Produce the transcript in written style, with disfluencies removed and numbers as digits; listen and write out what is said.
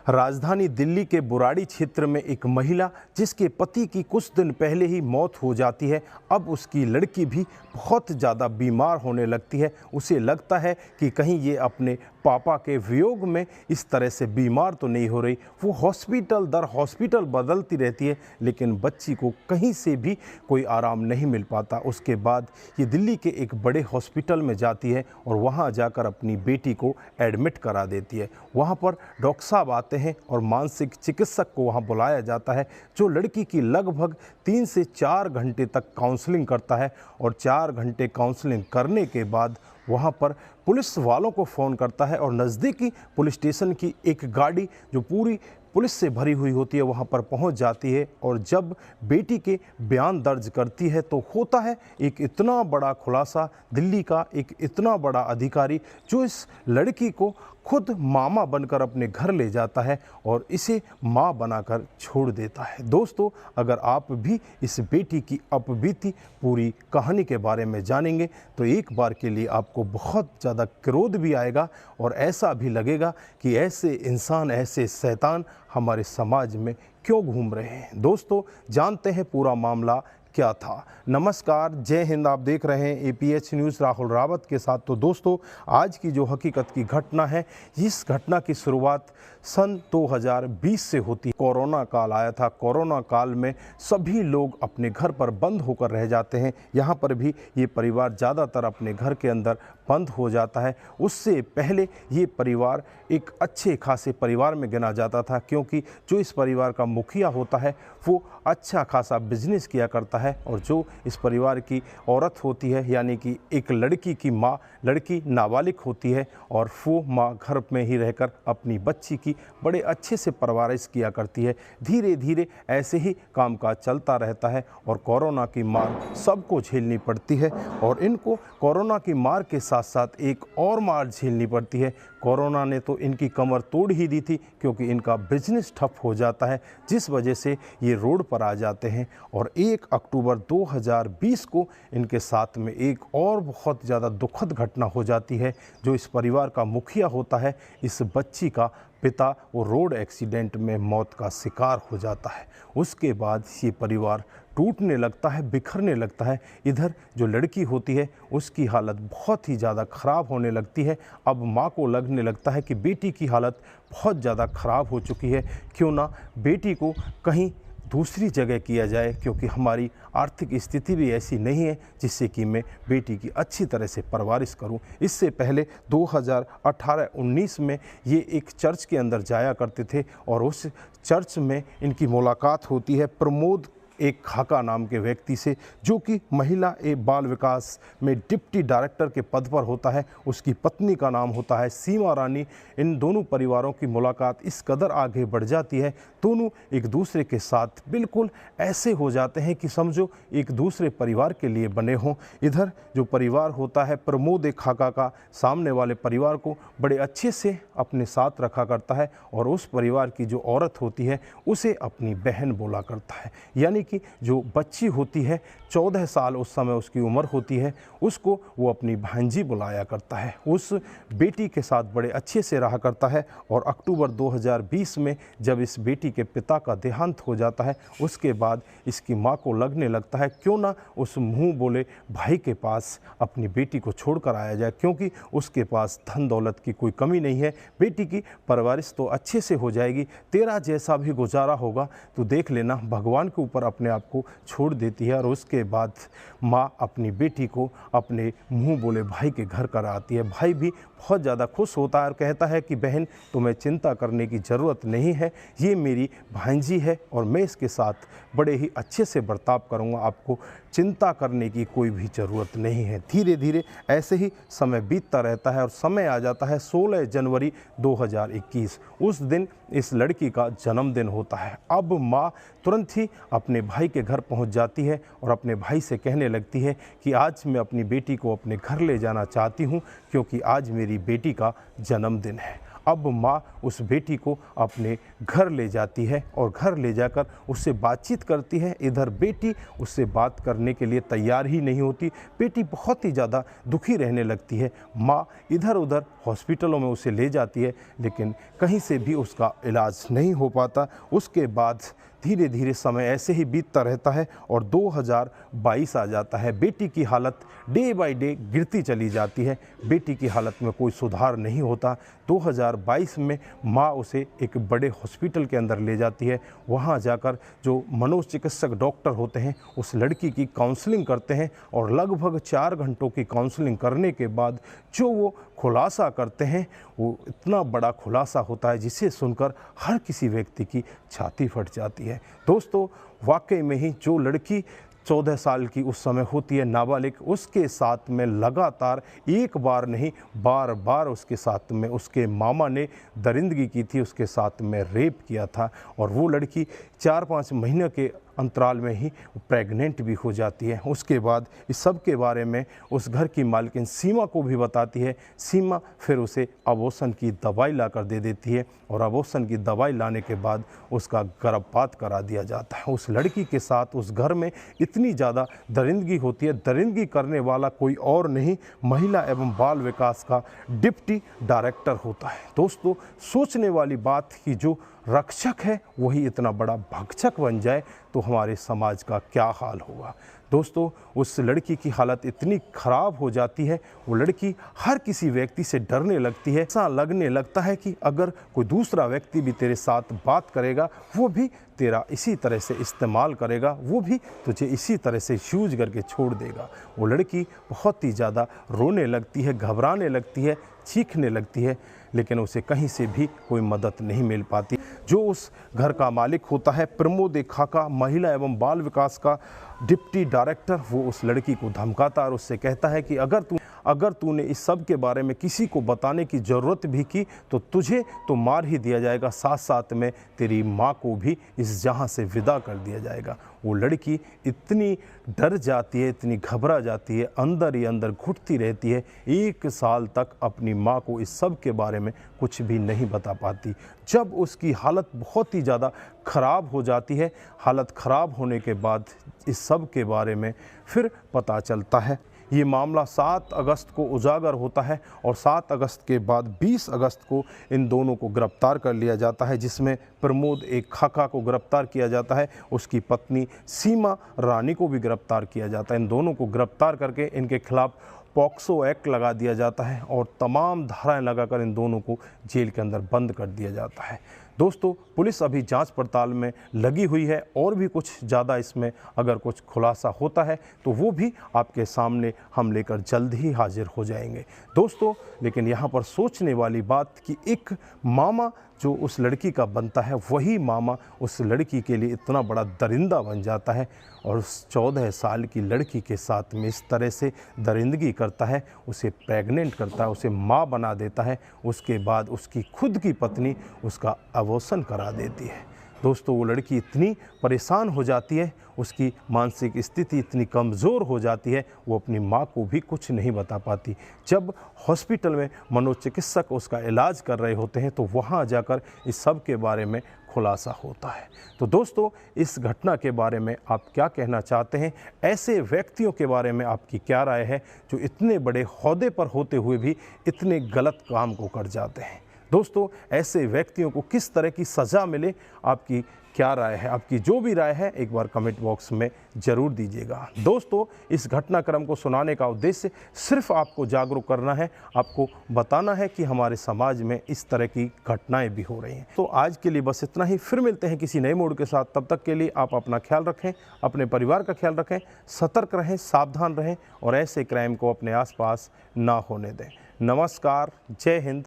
राजधानी दिल्ली के बुराड़ी क्षेत्र में एक महिला जिसके पति की कुछ दिन पहले ही मौत हो जाती है, अब उसकी लड़की भी बहुत ज़्यादा बीमार होने लगती है। उसे लगता है कि कहीं ये अपने पापा के वियोग में इस तरह से बीमार तो नहीं हो रही। वो हॉस्पिटल दर हॉस्पिटल बदलती रहती है, लेकिन बच्ची को कहीं से भी कोई आराम नहीं मिल पाता। उसके बाद ये दिल्ली के एक बड़े हॉस्पिटल में जाती है और वहाँ जाकर अपनी बेटी को एडमिट करा देती है। वहाँ पर डॉक्टर साहब आते हैं और मानसिक चिकित्सक को वहाँ बुलाया जाता है, जो लड़की की लगभग 3 से 4 घंटे तक काउंसलिंग करता है। और 4 घंटे काउंसलिंग करने के बाद वहाँ पर पुलिस वालों को फ़ोन करता है और नज़दीकी पुलिस स्टेशन की एक गाड़ी जो पूरी पुलिस से भरी हुई होती है वहाँ पर पहुँच जाती है। और जब बेटी के बयान दर्ज करती है तो होता है एक इतना बड़ा खुलासा। दिल्ली का एक इतना बड़ा अधिकारी जो इस लड़की को खुद मामा बनकर अपने घर ले जाता है और इसे माँ बनाकर छोड़ देता है। दोस्तों, अगर आप भी इस बेटी की अपबीती पूरी कहानी के बारे में जानेंगे तो एक बार के लिए आपको बहुत ज़्यादा क्रोध भी आएगा और ऐसा भी लगेगा कि ऐसे इंसान, ऐसे शैतान हमारे समाज में क्यों घूम रहे हैं। दोस्तों, जानते हैं पूरा मामला क्या था। नमस्कार, जय हिंद। आप देख रहे हैं APH न्यूज़ राहुल रावत के साथ। तो दोस्तों, आज की जो हकीकत की घटना है, इस घटना की शुरुआत सन 2020 से होती है। कोरोना काल आया था। कोरोना काल में सभी लोग अपने घर पर बंद होकर रह जाते हैं। यहाँ पर भी ये परिवार ज़्यादातर अपने घर के अंदर बंद हो जाता है। उससे पहले ये परिवार एक अच्छे खासे परिवार में गिना जाता था, क्योंकि जो इस परिवार का मुखिया होता है वो अच्छा खासा बिजनेस किया करता है। और जो इस परिवार की औरत होती है, यानी कि एक लड़की की माँ, लड़की नाबालिग होती है और वो माँ घर में ही रहकर अपनी बच्ची की बड़े अच्छे से परवरिश किया करती है। धीरे धीरे ऐसे ही कामकाज चलता रहता है और कोरोना की मार सबको झेलनी पड़ती है। और इनको कोरोना की मार के साथ साथ एक और मार झेलनी पड़ती है। कोरोना ने तो इनकी कमर तोड़ ही दी थी, क्योंकि इनका बिजनेस ठप हो जाता है, जिस वजह से ये रोड पर आ जाते हैं। और 1 अक्टूबर 2020 को इनके साथ में एक और बहुत ज़्यादा दुखद घटना हो जाती है। जो इस परिवार का मुखिया होता है, इस बच्ची का पिता वो रोड एक्सीडेंट में मौत का शिकार हो जाता है। उसके बाद ये परिवार टूटने लगता है, बिखरने लगता है। इधर जो लड़की होती है उसकी हालत बहुत ही ज़्यादा ख़राब होने लगती है। अब माँ को लगने लगता है कि बेटी की हालत बहुत ज़्यादा ख़राब हो चुकी है, क्यों ना बेटी को कहीं दूसरी जगह किया जाए, क्योंकि हमारी आर्थिक स्थिति भी ऐसी नहीं है जिससे कि मैं बेटी की अच्छी तरह से परवरिश करूं। इससे पहले 2018-19 में ये एक चर्च के अंदर जाया करते थे और उस चर्च में इनकी मुलाकात होती है प्रमोद एक खाका नाम के व्यक्ति से, जो कि महिला एवं बाल विकास में डिप्टी डायरेक्टर के पद पर होता है। उसकी पत्नी का नाम होता है सीमा रानी। इन दोनों परिवारों की मुलाकात इस कदर आगे बढ़ जाती है, दोनों एक दूसरे के साथ बिल्कुल ऐसे हो जाते हैं कि समझो एक दूसरे परिवार के लिए बने हों। इधर जो परिवार होता है प्रमोद एक खाका का, सामने वाले परिवार को बड़े अच्छे से अपने साथ रखा करता है और उस परिवार की जो औरत होती है उसे अपनी बहन बोला करता है। यानी कि जो बच्ची होती है 14 साल उस समय उसकी उम्र होती है, उसको वो अपनी भांजी बुलाया करता है। उस बेटी के साथ बड़े अच्छे से रहा करता है। और अक्टूबर 2020 में जब इस बेटी के पिता का देहांत हो जाता है, उसके बाद इसकी माँ को लगने लगता है क्यों ना उस मुँह बोले भाई के पास अपनी बेटी को छोड़कर आया जाए, क्योंकि उसके पास धन दौलत की कोई कमी नहीं है। बेटी की परवरिश तो अच्छे से हो जाएगी, तेरा जैसा भी गुजारा होगा तो देख लेना। भगवान के ऊपर अपने आप को छोड़ देती है। और उसके बाद माँ अपनी बेटी को अपने मुंह बोले भाई के घर कर आती है। भाई भी बहुत ज़्यादा खुश होता है और कहता है कि बहन, तुम्हें चिंता करने की ज़रूरत नहीं है, ये मेरी भांजी है और मैं इसके साथ बड़े ही अच्छे से बर्ताव करूँगा, आपको चिंता करने की कोई भी ज़रूरत नहीं है। धीरे धीरे ऐसे ही समय बीतता रहता है और समय आ जाता है 16 जनवरी 2021। उस दिन इस लड़की का जन्मदिन होता है। अब माँ तुरंत ही अपने भाई के घर पहुंच जाती है और अपने भाई से कहने लगती है कि आज मैं अपनी बेटी को अपने घर ले जाना चाहती हूं, क्योंकि आज मेरी बेटी का जन्मदिन है। अब माँ उस बेटी को अपने घर ले जाती है और घर ले जाकर उससे बातचीत करती है। इधर बेटी उससे बात करने के लिए तैयार ही नहीं होती। बेटी बहुत ही ज़्यादा दुखी रहने लगती है। माँ इधर उधर हॉस्पिटलों में उसे ले जाती है, लेकिन कहीं से भी उसका इलाज नहीं हो पाता। उसके बाद धीरे धीरे समय ऐसे ही बीतता रहता है और 2022 आ जाता है। बेटी की हालत डे बाय डे गिरती चली जाती है। बेटी की हालत में कोई सुधार नहीं होता। 2022 में माँ उसे एक बड़े हॉस्पिटल के अंदर ले जाती है। वहाँ जाकर जो मनोचिकित्सक डॉक्टर होते हैं उस लड़की की काउंसलिंग करते हैं और लगभग 4 घंटों की काउंसलिंग करने के बाद जो वो खुलासा करते हैं वो इतना बड़ा खुलासा होता है जिसे सुनकर हर किसी व्यक्ति की छाती फट जाती है। दोस्तों, वाकई में ही जो लड़की 14 साल की उस समय होती है, नाबालिग, उसके साथ में लगातार एक बार नहीं बार बार उसके साथ में उसके मामा ने दरिंदगी की थी, उसके साथ में रेप किया था और वो लड़की 4-5 महीने के अंतराल में ही प्रेग्नेंट भी हो जाती है। उसके बाद इस सब के बारे में उस घर की मालकिन सीमा को भी बताती है। सीमा फिर उसे अबॉर्शन की दवाई ला कर दे देती है और अबॉर्शन की दवाई लाने के बाद उसका गर्भपात करा दिया जाता है। उस लड़की के साथ उस घर में इतनी ज़्यादा दरिंदगी होती है। दरिंदगी करने वाला कोई और नहीं, महिला एवं बाल विकास का डिप्टी डायरेक्टर होता है। दोस्तों, सोचने वाली बात कि जो रक्षक है वही इतना बड़ा भक्षक बन जाए तो हमारे समाज का क्या हाल होगा। दोस्तों, उस लड़की की हालत इतनी ख़राब हो जाती है, वो लड़की हर किसी व्यक्ति से डरने लगती है। ऐसा लगने लगता है कि अगर कोई दूसरा व्यक्ति भी तेरे साथ बात करेगा वो भी तेरा इसी तरह से इस्तेमाल करेगा, वो भी तुझे इसी तरह से यूज करके छोड़ देगा। वो लड़की बहुत ही ज़्यादा रोने लगती है, घबराने लगती है, चीखने लगती है, लेकिन उसे कहीं से भी कोई मदद नहीं मिल पाती। जो उस घर का मालिक होता है प्रमोद खाका, महिला एवं बाल विकास का डिप्टी डायरेक्टर, वो उस लड़की को धमकाता और उससे कहता है कि अगर तूने इस सब के बारे में किसी को बताने की ज़रूरत भी की तो तुझे तो मार ही दिया जाएगा, साथ साथ में तेरी माँ को भी इस जहाँ से विदा कर दिया जाएगा। वो लड़की इतनी डर जाती है, इतनी घबरा जाती है, अंदर ही अंदर घुटती रहती है। 1 साल तक अपनी माँ को इस सब के बारे में कुछ भी नहीं बता पाती। जब उसकी हालत बहुत ही ज़्यादा ख़राब हो जाती है, हालत ख़राब होने के बाद इस सब के बारे में फिर पता चलता है। ये मामला 7 अगस्त को उजागर होता है और 7 अगस्त के बाद 20 अगस्त को इन दोनों को गिरफ्तार कर लिया जाता है, जिसमें प्रमोद खाका को गिरफ्तार किया जाता है, उसकी पत्नी सीमा रानी को भी गिरफ्तार किया जाता है। इन दोनों को गिरफ्तार करके इनके खिलाफ पॉक्सो एक्ट लगा दिया जाता है और तमाम धाराएं लगाकर इन दोनों को जेल के अंदर बंद कर दिया जाता है। दोस्तों, पुलिस अभी जांच पड़ताल में लगी हुई है और भी कुछ ज़्यादा इसमें अगर कुछ खुलासा होता है तो वो भी आपके सामने हम लेकर जल्द ही हाजिर हो जाएंगे। दोस्तों, लेकिन यहाँ पर सोचने वाली बात कि एक मामा जो उस लड़की का बनता है, वही मामा उस लड़की के लिए इतना बड़ा दरिंदा बन जाता है और उस 14 साल की लड़की के साथ में इस तरह से दरिंदगी करता है, उसे प्रेग्नेंट करता है, उसे माँ बना देता है। उसके बाद उसकी खुद की पत्नी उसका अबॉर्शन करा देती है। दोस्तों, वो लड़की इतनी परेशान हो जाती है, उसकी मानसिक स्थिति इतनी कमज़ोर हो जाती है, वो अपनी माँ को भी कुछ नहीं बता पाती। जब हॉस्पिटल में मनोचिकित्सक उसका इलाज कर रहे होते हैं तो वहाँ जाकर इस सब के बारे में खुलासा होता है। तो दोस्तों, इस घटना के बारे में आप क्या कहना चाहते हैं? ऐसे व्यक्तियों के बारे में आपकी क्या राय है जो इतने बड़े ओहदे पर होते हुए भी इतने गलत काम को कर जाते हैं? दोस्तों, ऐसे व्यक्तियों को किस तरह की सज़ा मिले, आपकी क्या राय है? आपकी जो भी राय है एक बार कमेंट बॉक्स में ज़रूर दीजिएगा। दोस्तों, इस घटनाक्रम को सुनाने का उद्देश्य सिर्फ आपको जागरूक करना है, आपको बताना है कि हमारे समाज में इस तरह की घटनाएं भी हो रही हैं। तो आज के लिए बस इतना ही, फिर मिलते हैं किसी नए मोड़ के साथ। तब तक के लिए आप अपना ख्याल रखें, अपने परिवार का ख्याल रखें, सतर्क रहें, सावधान रहें और ऐसे क्राइम को अपने आसपास ना होने दें। नमस्कार, जय हिंद,